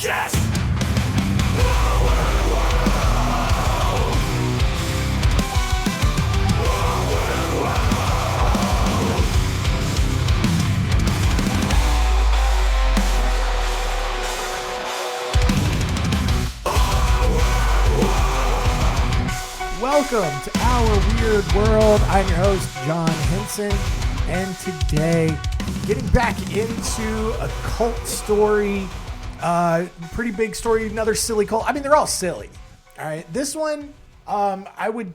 Podcast. Welcome to Our Weird World. I'm your host, John Henson, and today, getting back into a cult story, pretty big story, another silly cult. I mean, they're all silly, all right? This one, I would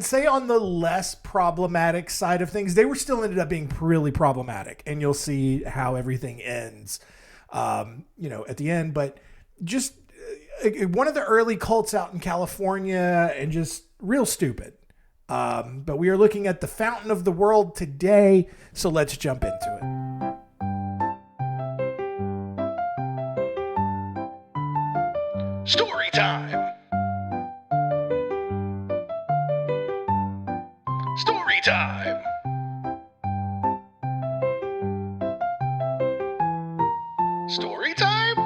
say on the less problematic side of things. They were still ended up being really problematic, and you'll see how everything ends, at the end, but just one of the early cults out in California and just real stupid. But we are looking at the Fountain of the World today, so let's jump into it. Story time. Story time. Story time?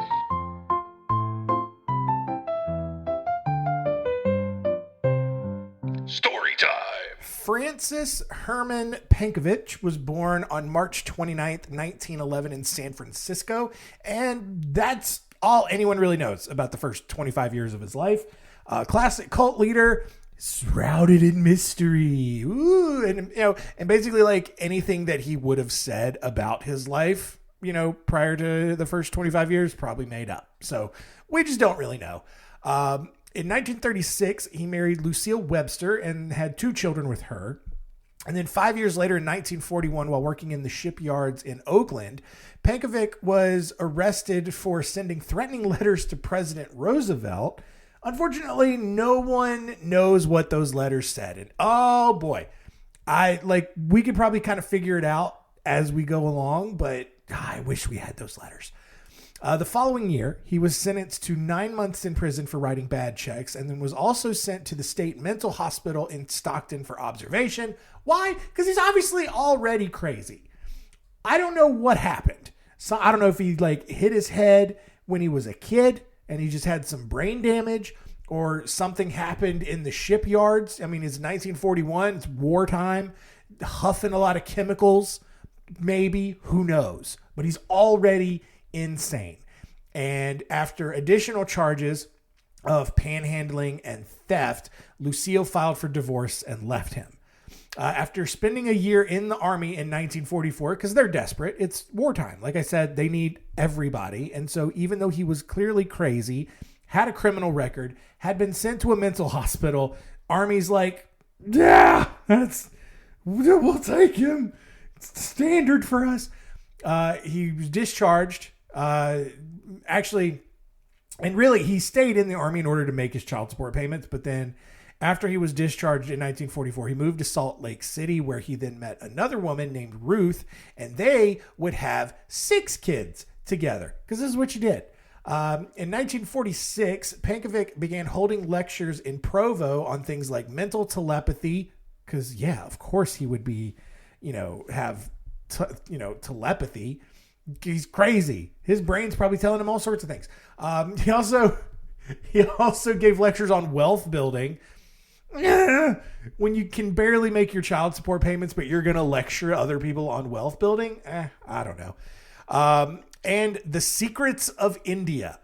Story time. Francis Herman Pankovich was born on March 29th, 1911 in San Francisco. And that's all anyone really knows about the first 25 years of his life. Classic cult leader, shrouded in mystery. Ooh, and basically like anything that he would have said about his life, prior to the first 25 years, probably made up. So we just don't really know. In 1936, he married Lucille Webster and had 2 children with her. And then 5 years later, in 1941, while working in the shipyards in Oakland, Pankovic was arrested for sending threatening letters to President Roosevelt. Unfortunately, no one knows what those letters said. And oh boy, we could probably kind of figure it out as we go along, but I wish we had those letters. The following year, he was sentenced to 9 months in prison for writing bad checks and then was also sent to the state mental hospital in Stockton for observation. Why? Because he's obviously already crazy. I don't know what happened. So I don't know if he hit his head when he was a kid and he just had some brain damage, or something happened in the shipyards. I mean, it's 1941, it's wartime, huffing a lot of chemicals, maybe, who knows? But he's already insane. And after additional charges of panhandling and theft, Lucille filed for divorce and left him. After spending a year in the army in 1944, because they're desperate, it's wartime. Like I said, they need everybody. And so even though he was clearly crazy, had a criminal record, had been sent to a mental hospital, Army's like, yeah, we'll take him. It's standard for us. He was discharged. He stayed in the Army in order to make his child support payments. But then after he was discharged in 1944, he moved to Salt Lake City, where he then met another woman named Ruth, and they would have 6 kids together, because this is what you did. In 1946, Pankovic began holding lectures in Provo on things like mental telepathy, because, of course he would be, have telepathy. He's crazy. His brain's probably telling him all sorts of things. He also gave lectures on wealth building. When you can barely make your child support payments, but you're going to lecture other people on wealth building? I don't know. And the secrets of India.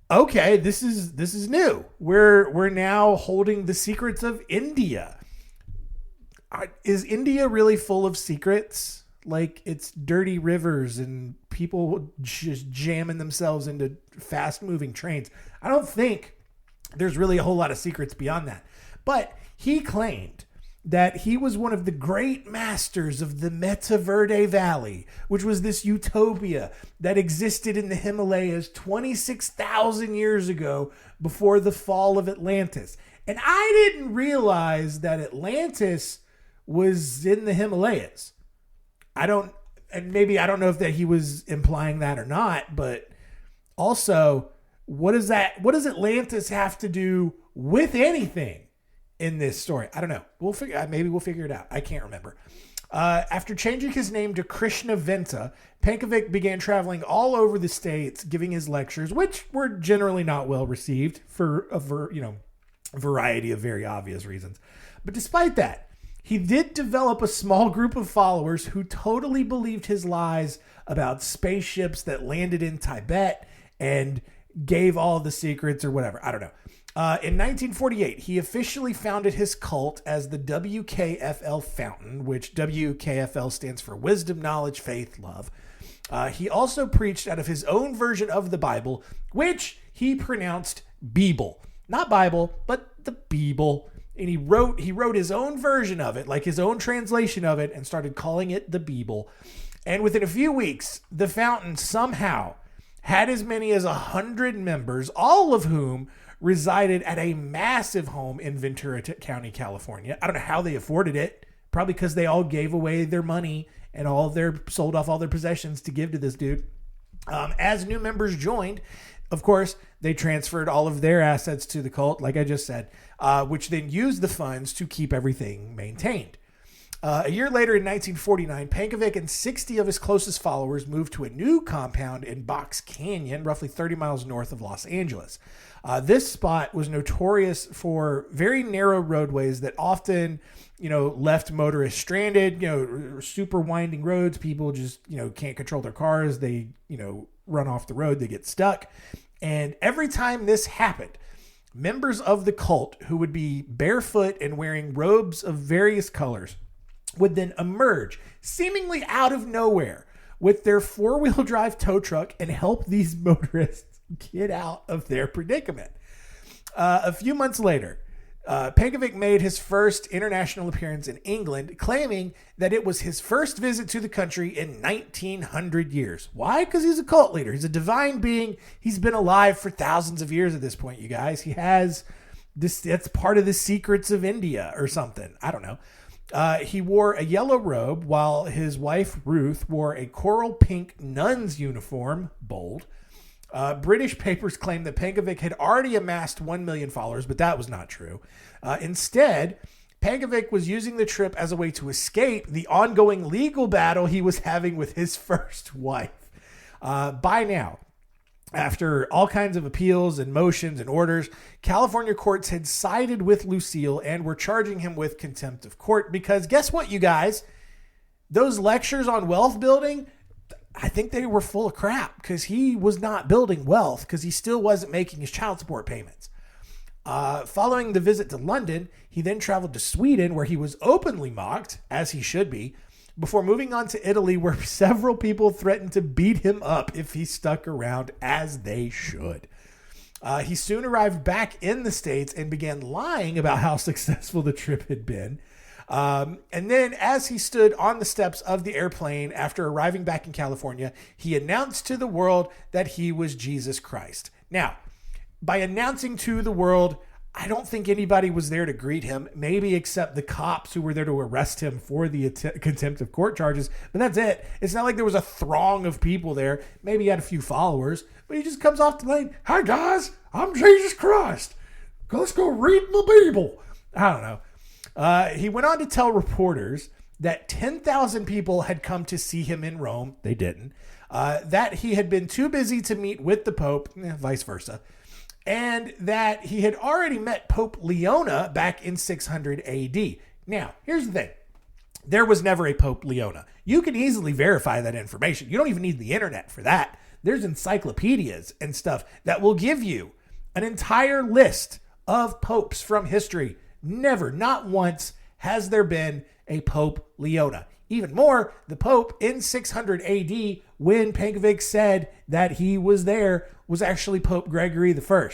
Okay, this is new. We're now holding the secrets of India. Is India really full of secrets? Like it's dirty rivers and people just jamming themselves into fast moving trains. I don't think there's really a whole lot of secrets beyond that. But he claimed that he was one of the great masters of the Meta Verde Valley, which was this utopia that existed in the Himalayas 26,000 years ago before the fall of Atlantis. And I didn't realize that Atlantis was in the Himalayas. I don't know if that he was implying that or not, but also, what does Atlantis have to do with anything in this story? I don't know. Maybe we'll figure it out. I can't remember. After changing his name to Krishna Venta, Pankovic began traveling all over the states, giving his lectures, which were generally not well received for a variety of very obvious reasons. But despite that, he did develop a small group of followers who totally believed his lies about spaceships that landed in Tibet and gave all the secrets or whatever. I don't know. In 1948, he officially founded his cult as the WKFL Fountain, which WKFL stands for Wisdom, Knowledge, Faith, Love. He also preached out of his own version of the Bible, which he pronounced Beeble. Not Bible, but the Beeble. And he wrote his own version of it, like his own translation of it, and started calling it the Beeble. And within a few weeks, the Fountain somehow had as many as 100 members, all of whom resided at a massive home in Ventura County, California. I don't know how they afforded it. Probably because they all gave away their money and sold off all their possessions to give to this dude. As new members joined, of course, they transferred all of their assets to the cult, like I just said, which then used the funds to keep everything maintained. A year later, in 1949, Pankovic and 60 of his closest followers moved to a new compound in Box Canyon, roughly 30 miles north of Los Angeles. This spot was notorious for very narrow roadways that often, left motorists stranded, super winding roads. People just, can't control their cars. They, run off the road. They get stuck. And every time this happened, members of the cult who would be barefoot and wearing robes of various colors would then emerge seemingly out of nowhere with their four-wheel drive tow truck and help these motorists get out of their predicament. A few months later, Pankovic made his first international appearance in England, claiming that it was his first visit to the country in 1900 years. Why? Because he's a cult leader. He's a divine being. He's been alive for thousands of years at this point, you guys. He has this, that's part of the secrets of India or something. I don't know. He wore a yellow robe while his wife, Ruth, wore a coral pink nun's uniform, bold. British papers claim that Pankovic had already amassed 1 million followers, but that was not true. Instead, Pankovic was using the trip as a way to escape the ongoing legal battle he was having with his first wife. By now, after all kinds of appeals and motions and orders, California courts had sided with Lucille and were charging him with contempt of court because guess what, you guys? Those lectures on wealth building, I think they were full of crap because he was not building wealth because he still wasn't making his child support payments. Following the visit to London, he then traveled to Sweden where he was openly mocked, as he should be, before moving on to Italy where several people threatened to beat him up if he stuck around, as they should. He soon arrived back in the States and began lying about how successful the trip had been. And then as he stood on the steps of the airplane after arriving back in California, he announced to the world that he was Jesus Christ. Now, by announcing to the world, I don't think anybody was there to greet him, maybe except the cops who were there to arrest him for the contempt of court charges. But that's it. It's not like there was a throng of people there. Maybe he had a few followers, but he just comes off the lane. Hi, guys, I'm Jesus Christ. Let's go read my Bible. I don't know. He went on to tell reporters that 10,000 people had come to see him in Rome. They didn't. That he had been too busy to meet with the Pope, vice versa. And that he had already met Pope Leona back in 600 AD. Now, here's the thing. There was never a Pope Leona. You can easily verify that information. You don't even need the internet for that. There's encyclopedias and stuff that will give you an entire list of popes from history. Never, not once, has there been a Pope Leona. Even more, the Pope in 600 AD, when Pankovic said that he was there, was actually Pope Gregory I.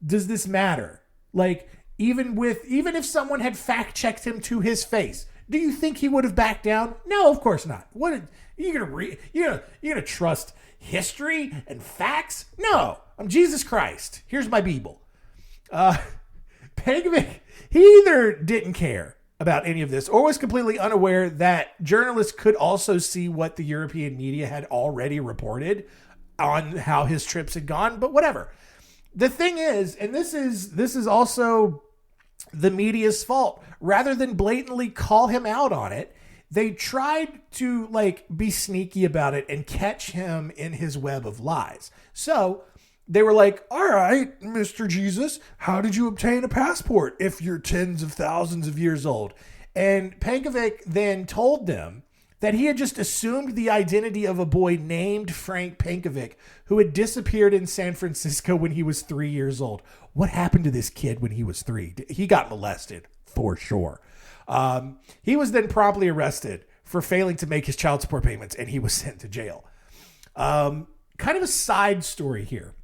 Does this matter? Like, even if someone had fact-checked him to his face, do you think he would have backed down? No, of course not. What you gonna trust history and facts? No, I'm Jesus Christ. Here's my Bible. Pankovic, he either didn't care about any of this or was completely unaware that journalists could also see what the European media had already reported on how his trips had gone, but whatever. The thing is, and this is also the media's fault, rather than blatantly call him out on it, they tried to like be sneaky about it and catch him in his web of lies. So they were like, all right, Mr. Jesus, how did you obtain a passport if you're tens of thousands of years old? And Pankovic then told them that he had just assumed the identity of a boy named Frank Pankovic who had disappeared in San Francisco when he was 3 years old. What happened to this kid when he was 3? He got molested for sure. He was then promptly arrested for failing to make his child support payments, and he was sent to jail. Kind of a side story here.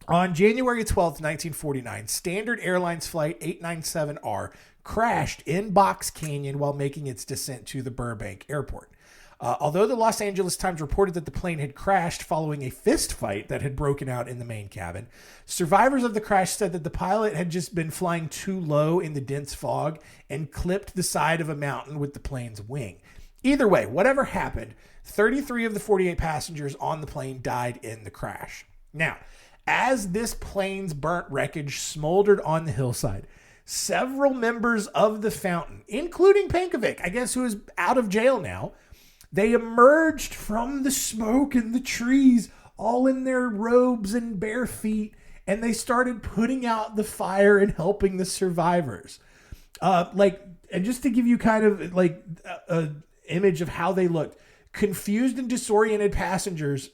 On January 12th, 1949, Standard Airlines Flight 897R crashed in Box Canyon while making its descent to the Burbank Airport. Although the Los Angeles Times reported that the plane had crashed following a fist fight that had broken out in the main cabin, survivors of the crash said that the pilot had just been flying too low in the dense fog and clipped the side of a mountain with the plane's wing. Either way, whatever happened, 33 of the 48 passengers on the plane died in the crash. Now, as this plane's burnt wreckage smoldered on the hillside, several members of the Fountain, including Pankovic, I guess, who is out of jail now, they emerged from the smoke and the trees, all in their robes and bare feet, and they started putting out the fire and helping the survivors. And just to give you kind of like an image of how they looked, confused and disoriented passengers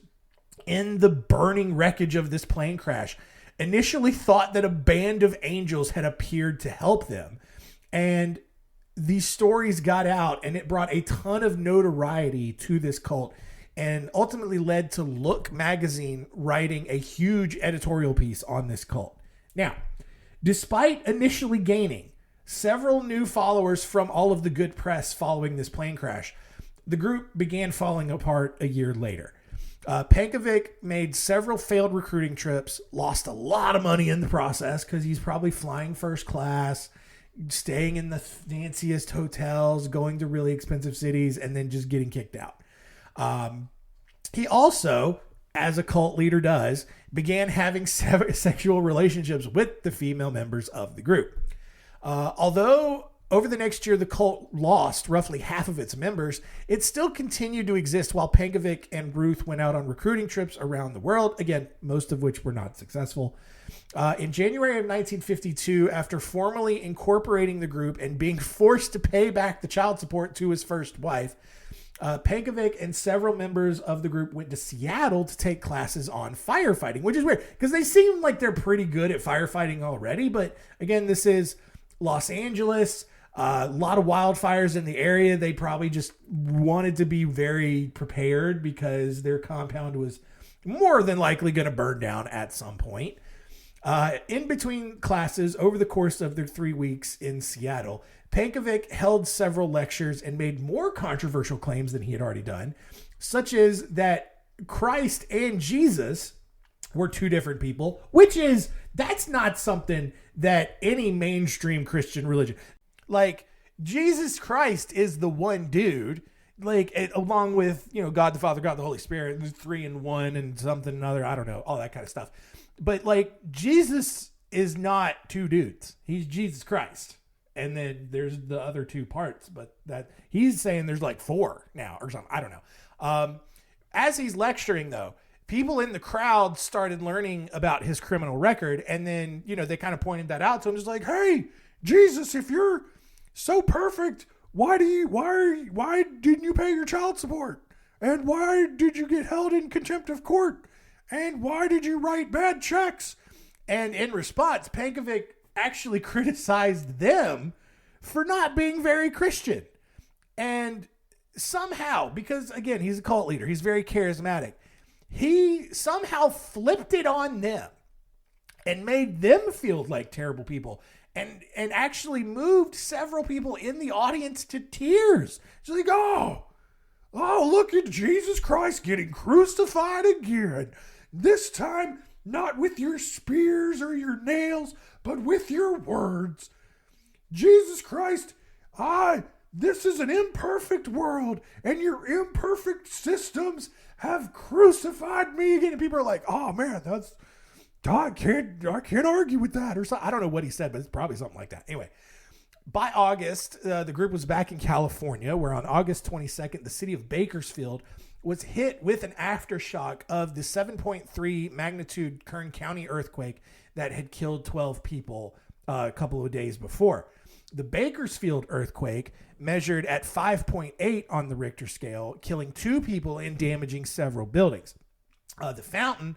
in the burning wreckage of this plane crash initially thought that a band of angels had appeared to help them. And these stories got out, and it brought a ton of notoriety to this cult and ultimately led to Look magazine writing a huge editorial piece on this cult. Now, despite initially gaining several new followers from all of the good press following this plane crash, the group began falling apart a year later. Pankovic made several failed recruiting trips, lost a lot of money in the process because he's probably flying first class, staying in the fanciest hotels, going to really expensive cities, and then just getting kicked out. He also, as a cult leader does, began having sexual relationships with the female members of the group. Although over the next year, the cult lost roughly half of its members, it still continued to exist while Pankovic and Ruth went out on recruiting trips around the world, again, most of which were not successful. In January of 1952, after formally incorporating the group and being forced to pay back the child support to his first wife, Pankovic and several members of the group went to Seattle to take classes on firefighting, which is weird because they seem like they're pretty good at firefighting already. But again, this is Los Angeles. A lot of wildfires in the area. They probably just wanted to be very prepared because their compound was more than likely going to burn down at some point. In between classes, over the course of their 3 weeks in Seattle, Pankovic held several lectures and made more controversial claims than he had already done, such as that Christ and Jesus were two different people, that's not something that any mainstream Christian religion... Like, Jesus Christ is the one dude, along with, God the Father, God the Holy Spirit, and 3 in 1 and something another, I don't know, all that kind of stuff. But, Jesus is not two dudes. He's Jesus Christ. And then there's the other two parts, but that he's saying there's 4 now or something. I don't know. As he's lecturing, though, people in the crowd started learning about his criminal record. And then, they kind of pointed that out to him. Just like, hey, Jesus, if you're so perfect, why didn't you pay your child support? And why did you get held in contempt of court? And why did you write bad checks? And in response, Pankovic actually criticized them for not being very Christian. And somehow, because again, he's a cult leader, he's very charismatic, he somehow flipped it on them and made them feel like terrible people. And actually moved several people in the audience to tears. It's like, oh, look at Jesus Christ getting crucified again. This time, not with your spears or your nails, but with your words. Jesus Christ, this is an imperfect world, and your imperfect systems have crucified me again. And people are like, oh man, I can't argue with that. Or something. I don't know what he said, but it's probably something like that. Anyway, By August, the group was back in California, where on August 22nd, the city of Bakersfield was hit with an aftershock of the 7.3 magnitude Kern County earthquake that had killed 12 people a couple of days before. The Bakersfield earthquake measured at 5.8 on the Richter scale, killing 2 people and damaging several buildings. The Fountain,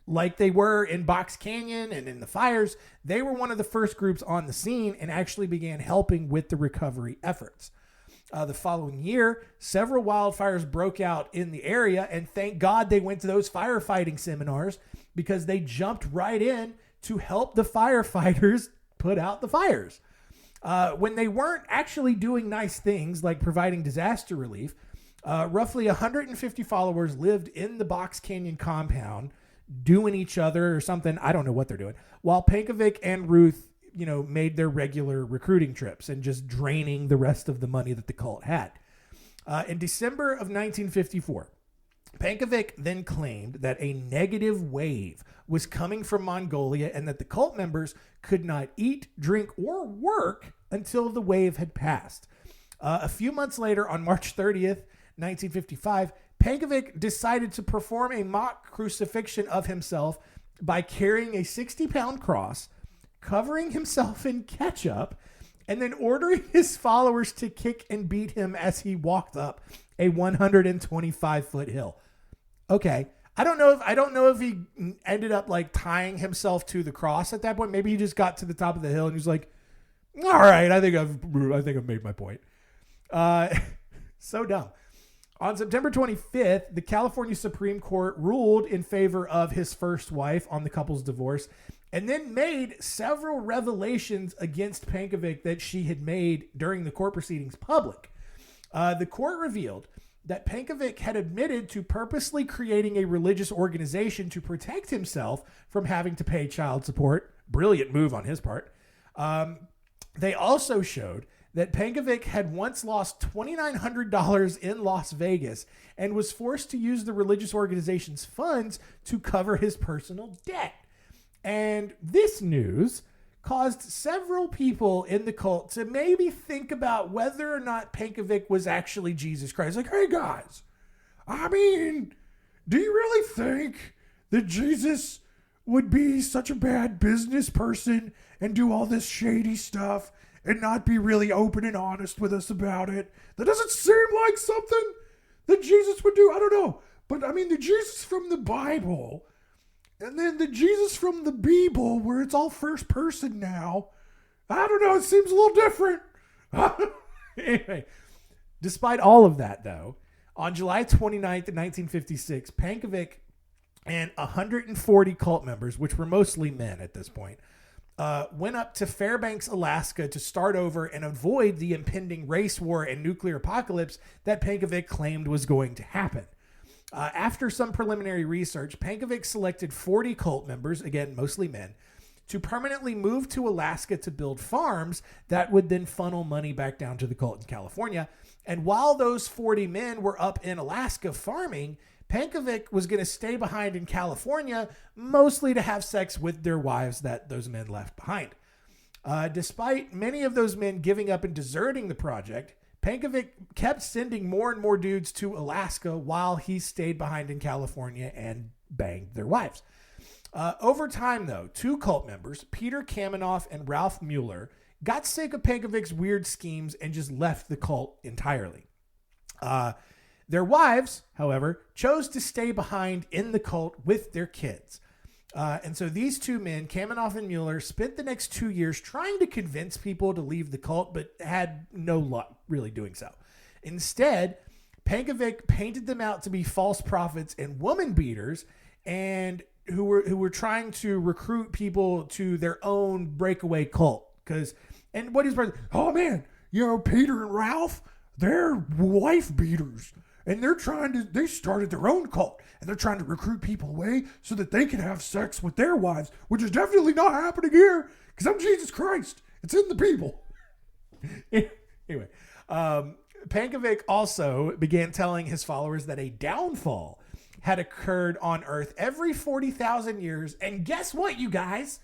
like they were in Box Canyon and in the fires, they were one of the first groups on the scene and actually began helping with the recovery efforts. The following year, several wildfires broke out in the area, and thank God they went to those firefighting seminars because they jumped right in to help the firefighters put out the fires. When they weren't actually doing nice things like providing disaster relief, roughly 150 followers lived in the Box Canyon compound doing each other or something. I don't know what they're doing. While Pankovic and Ruth, made their regular recruiting trips and just draining the rest of the money that the cult had. In December of 1954, Pankovic then claimed that a negative wave was coming from Mongolia and that the cult members could not eat, drink, or work until the wave had passed. A few months later, on March 30th, 1955, Pankovic decided to perform a mock crucifixion of himself by carrying a 60-pound cross, covering himself in ketchup, and then ordering his followers to kick and beat him as he walked up a 125-foot hill. Okay, I don't know if he ended up like tying himself to the cross at that point. Maybe he just got to the top of the hill and he was like, "All right, I think I've made my point." So dumb. On September 25th, the California Supreme Court ruled in favor of his first wife on the couple's divorce, and then made several revelations against Pankovic that she had made during the court proceedings public. The court revealed that Pankovic had admitted to purposely creating a religious organization to protect himself from having to pay child support. Brilliant move on his part. They also showed that Pankovic had once lost $2,900 in Las Vegas and was forced to use the religious organization's funds to cover his personal debt. And this news caused several people in the cult to maybe think about whether or not Pankovic was actually Jesus Christ. Like, hey guys, I mean, do you really think that Jesus would be such a bad business person and do all this shady stuff and not be really open and honest with us about it? That doesn't seem like something that Jesus would do. I don't know. But I mean, the Jesus from the Bible and then the Jesus from the Bible, where it's all first person now, I don't know. It seems a little different. Anyway, despite all of that, though, on July 29th, 1956, Pankovic and 140 cult members, which were mostly men at this point, went up to Fairbanks, Alaska to start over and avoid the impending race war and nuclear apocalypse that Pankovic claimed was going to happen. After some preliminary research, Pankovic selected 40 cult members, again, mostly men, to permanently move to Alaska to build farms that would then funnel money back down to the cult in California. And while those 40 men were up in Alaska farming, Pankovic was going to stay behind in California, mostly to have sex with their wives that those men left behind. Despite many of those men giving up and deserting the project, Pankovic kept sending more and more dudes to Alaska while he stayed behind in California and banged their wives. Over time, though, 2 cult members, Peter Kamenoff and Ralph Mueller, got sick of Pankovic's weird schemes and just left the cult entirely. Their wives, however, chose to stay behind in the cult with their kids. And so these 2 men, Kamenoff and Mueller, spent the next 2 years trying to convince people to leave the cult, but had no luck really doing so. Instead, Pankovic painted them out to be false prophets and woman beaters, and who were trying to recruit people to their own breakaway cult. And what is, oh man, Peter and Ralph, they're wife beaters. And they started their own cult, and they're trying to recruit people away so that they can have sex with their wives, which is definitely not happening here because I'm Jesus Christ. It's in the people. Anyway, Pankovic also began telling his followers that a downfall had occurred on Earth every 40,000 years. And guess what, you guys?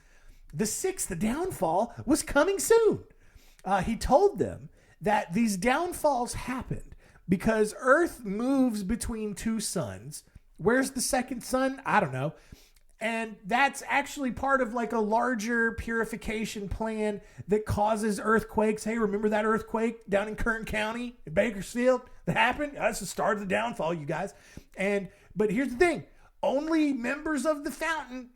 The 6th downfall was coming soon. He told them that these downfalls happened because Earth moves between two suns. Where's the second sun? I don't know. And that's actually part of like a larger purification plan that causes earthquakes. Hey, remember that earthquake down in Kern County in Bakersfield that happened? That's the start of the downfall, you guys. But here's the thing. Only members of the fountain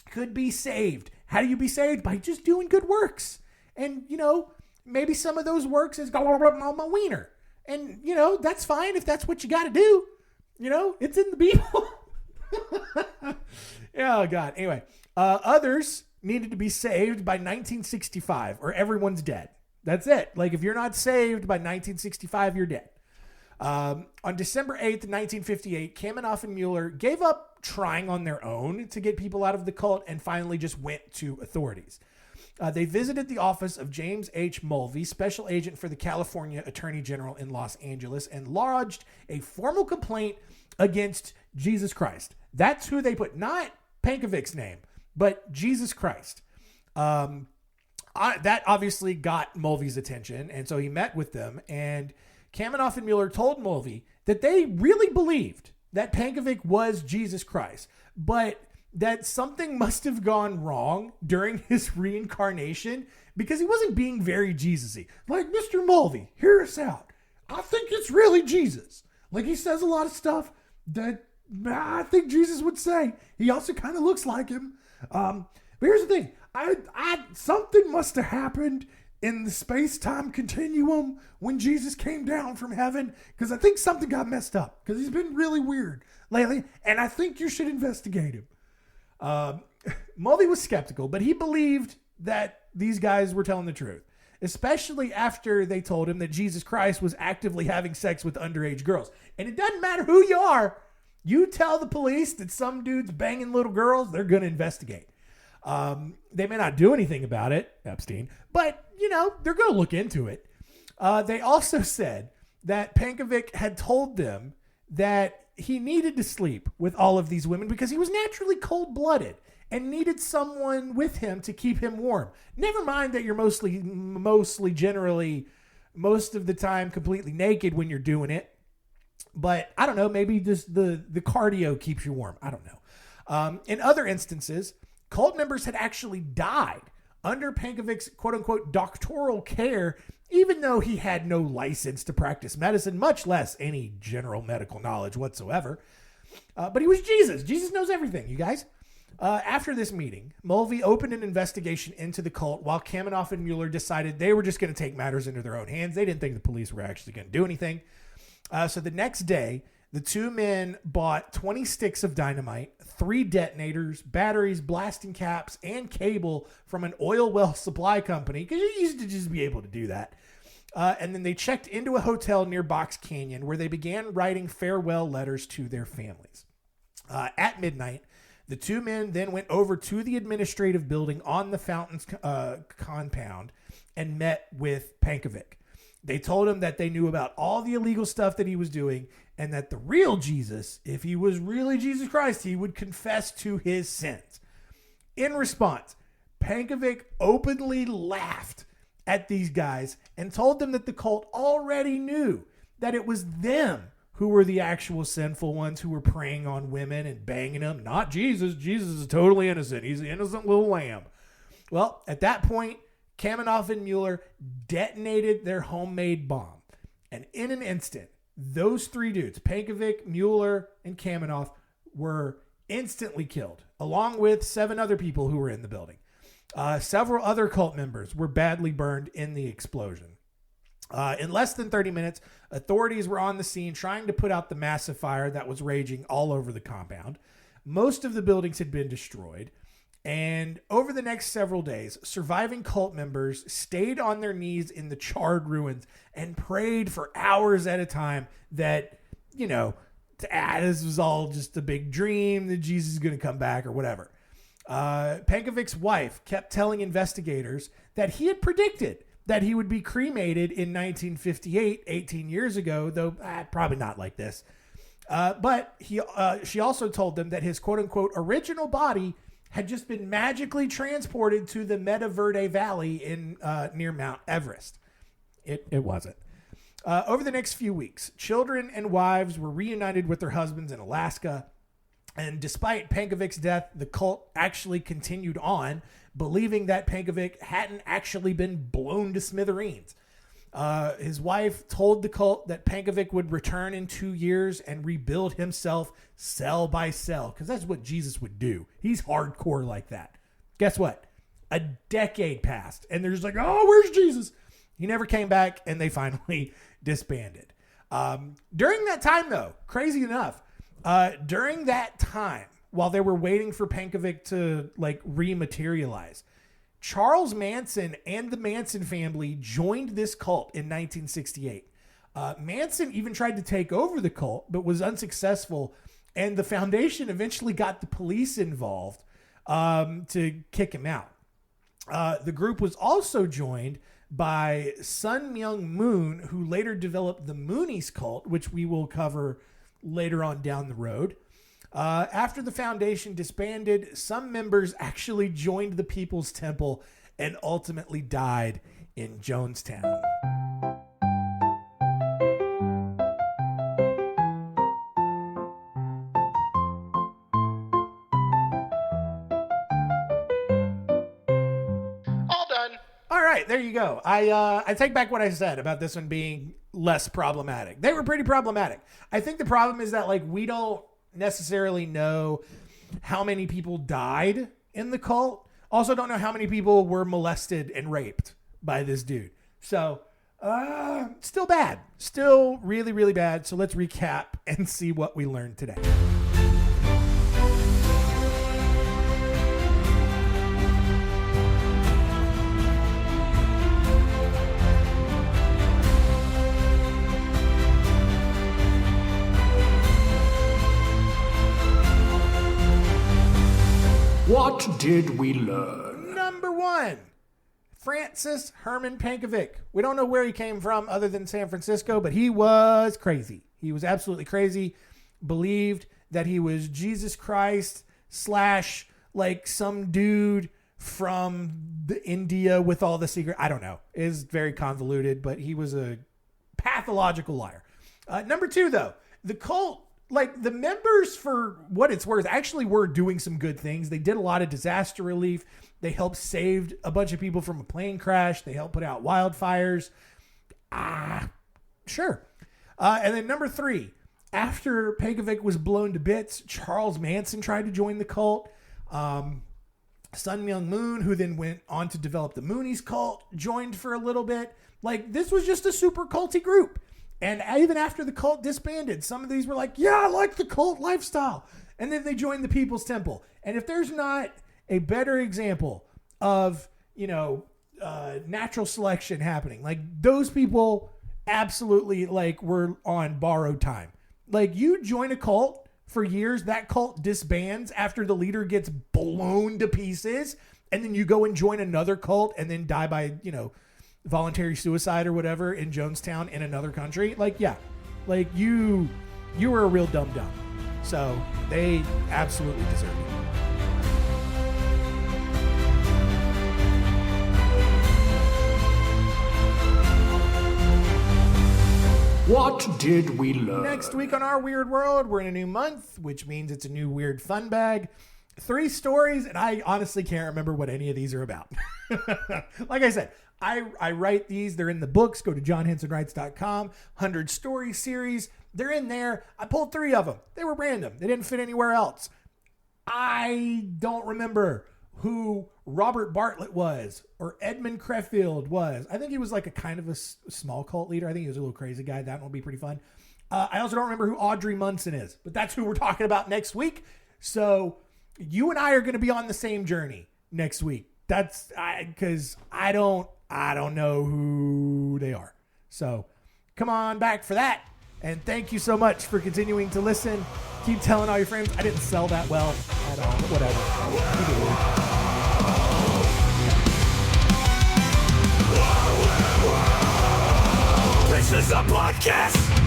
could be saved. How do you be saved? By just doing good works. And, maybe some of those works is go on my wiener. And, that's fine if that's what you got to do. It's in the Bible. Oh, God. Anyway, others needed to be saved by 1965 or everyone's dead. That's it. Like, if you're not saved by 1965, you're dead. On December 8th, 1958, Kamenov and Mueller gave up trying on their own to get people out of the cult and finally just went to authorities. They visited the office of James H. Mulvey, special agent for the California Attorney General in Los Angeles, and lodged a formal complaint against Jesus Christ. That's who they put, not Pankovic's name, but Jesus Christ. That obviously got Mulvey's attention, and so he met with them, and Kamenov and Mueller told Mulvey that they really believed that Pankovic was Jesus Christ, but that something must have gone wrong during his reincarnation because he wasn't being very Jesus-y. Like, Mr. Mulvey, hear us out. I think it's really Jesus. Like, he says a lot of stuff that I think Jesus would say. He also kind of looks like him. But here's the thing. Something must have happened in the space-time continuum when Jesus came down from heaven, because I think something got messed up, because he's been really weird lately, and I think you should investigate him. Mulvey was skeptical, but he believed that these guys were telling the truth, especially after they told him that Jesus Christ was actively having sex with underage girls. And it doesn't matter who you are. You tell the police that some dude's banging little girls, they're going to investigate. They may not do anything about it, Epstein, but, they're going to look into it. They also said that Pankovic had told them that he needed to sleep with all of these women because he was naturally cold-blooded and needed someone with him to keep him warm. Never mind that you're mostly generally, most of the time, completely naked when you're doing it. But I don't know, maybe just the cardio keeps you warm. I don't know. In other instances, cult members had actually died under Pankovic's quote-unquote doctoral care, even though he had no license to practice medicine, much less any general medical knowledge whatsoever. But he was Jesus. Jesus knows everything, you guys. After this meeting, Mulvey opened an investigation into the cult while Kamenov and Mueller decided they were just going to take matters into their own hands. They didn't think the police were actually going to do anything. So the next day, the two men bought 20 sticks of dynamite, 3 detonators, batteries, blasting caps, and cable from an oil well supply company, because you used to just be able to do that. And then they checked into a hotel near Box Canyon where they began writing farewell letters to their families. At midnight, the two men then went over to the administrative building on the Fountains compound and met with Pankovic. They told him that they knew about all the illegal stuff that he was doing and that the real Jesus, if he was really Jesus Christ, he would confess to his sins. In response, Pankovic openly laughed at these guys and told them that the cult already knew that it was them who were the actual sinful ones who were preying on women and banging them, not Jesus. Jesus is totally innocent. He's an innocent little lamb. Well, at that point, Kamenov and Mueller detonated their homemade bomb. And in an instant, those 3 dudes, Pankovic, Mueller, and Kamenov, were instantly killed, along with 7 other people who were in the building. Several other cult members were badly burned in the explosion. In less than 30 minutes, authorities were on the scene trying to put out the massive fire that was raging all over the compound. Most of the buildings had been destroyed. And over the next several days, surviving cult members stayed on their knees in the charred ruins and prayed for hours at a time that, this was all just a big dream, that Jesus is going to come back or whatever. Pankovic's wife kept telling investigators that he had predicted that he would be cremated in 1958, 18 years ago, though probably not like this. But she also told them that his quote-unquote original body had just been magically transported to the Meta Verde Valley in near Mount Everest. It wasn't. Over the next few weeks, children and wives were reunited with their husbands in Alaska. And despite Pankovic's death, the cult actually continued on, believing that Pankovic hadn't actually been blown to smithereens. His wife told the cult that Pankovic would return in 2 years and rebuild himself cell by cell, because that's what Jesus would do. He's hardcore like that. Guess what? A decade passed, and they're just like, oh, where's Jesus? He never came back, and they finally disbanded. During that time, though, crazy enough, during that time, while they were waiting for Pankovic to rematerialize, Charles Manson and the Manson family joined this cult in 1968. Manson even tried to take over the cult, but was unsuccessful, and the foundation eventually got the police involved to kick him out. The group was also joined by Sun Myung Moon, who later developed the Moonies cult, which we will cover later on down the road. After the foundation disbanded, some members actually joined the People's Temple and ultimately died in Jonestown. All done. All right, there you go. I take back what I said about this one being less problematic. They were pretty problematic. I think the problem is that we don't necessarily know how many people died in the cult. Also don't know how many people were molested and raped by this dude. So still bad. Still really, really bad. So let's recap and see what we learned today. What did we learn? Number 1, Francis Herman Pankovic. We don't know where he came from other than San Francisco, but he was crazy. He was absolutely crazy. Believed that he was Jesus Christ / some dude from India with all the secret. I don't know. It is very convoluted, but he was a pathological liar. Number 2, though, the cult, the members, for what it's worth, actually were doing some good things. They did a lot of disaster relief. They helped save a bunch of people from a plane crash. They helped put out wildfires. Sure. And then number 3, after Pankovic was blown to bits, Charles Manson tried to join the cult. Sun Myung Moon, who then went on to develop the Moonies cult, joined for a little bit. This was just a super culty group. And even after the cult disbanded, some of these were like, yeah, I like the cult lifestyle. And then they joined the People's Temple. And if there's not a better example of, natural selection happening, those people absolutely were on borrowed time. You join a cult for years, that cult disbands after the leader gets blown to pieces. And then you go and join another cult and then die by, voluntary suicide or whatever in Jonestown in another country. You were a real dum-dum. So they absolutely deserve it. What did we learn? Next week on Our Weird World, we're in a new month, which means it's a new weird fun bag. 3 stories, and I honestly can't remember what any of these are about. Like I said, I write these. They're in the books. Go to johnhensonwrites.com. 100 story series. They're in there. I pulled 3 of them. They were random. They didn't fit anywhere else. I don't remember who Robert Bartlett was or Edmund Crefeld was. I think he was a kind of a small cult leader. I think he was a little crazy guy. That one will be pretty fun. I also don't remember who Audrey Munson is, but that's who we're talking about next week. So you and I are going to be on the same journey next week. That's because I don't know who they are. So come on back for that. And thank you so much for continuing to listen. Keep telling all your friends. I didn't sell that well at all, but whatever. This is a podcast